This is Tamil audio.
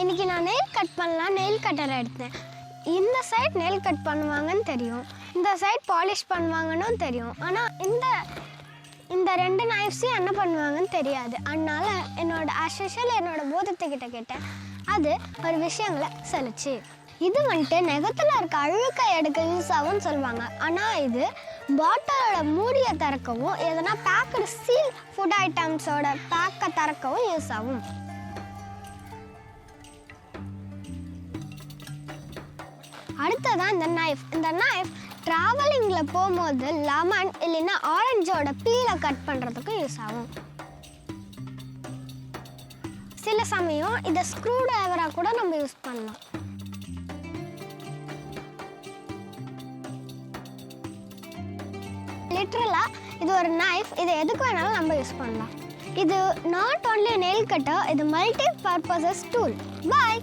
இன்னைக்கு நான் நெயில் கட் பண்ணலாம் நெயில் கட்டரை எடுத்தேன். இந்த சைட் நெயில் கட் பண்ணுவாங்கன்னு தெரியும், இந்த சைட் பாலிஷ் பண்ணுவாங்கன்னு தெரியும். ஆனால் இந்த ரெண்டு நைஃப்ஸையும் என்ன பண்ணுவாங்கன்னு தெரியாது. அதனால என்னோட போதத்துக்கிட்ட கேட்டேன். அது ஒரு விஷயங்களை சொல்லிச்சு. இது வந்துட்டு நெகத்தில் இருக்க அழுக்கை எடுக்க யூஸ் ஆகும்னு சொல்லுவாங்க. ஆனால் இது பாட்டிலோட மூடியை திறக்கவும் எதனா பேக்கடு சீல் ஃபுட் ஐட்டம்ஸோட பேக்கை திறக்கவும் யூஸ் ஆகும். அடுத்ததான் இந்த நைஃப் ட்ராவலிங்கில் போகும்போது லெமன் இல்லைன்னா ஆரஞ்சோட பீலை கட் பண்ணுறதுக்கு யூஸ் ஆகும். சில சமயம் இதை ஸ்க்ரூ டிரைவராக கூட நம்ம யூஸ் பண்ணலாம். லிட்ரலாக இது ஒரு நைஃப், இதை எதுக்கு வேணாலும் நம்ம யூஸ் பண்ணலாம். இது நாட் ஓன்லி நெயில் கட்டர், இது மல்டி பர்பஸஸ் டூல். பாய்.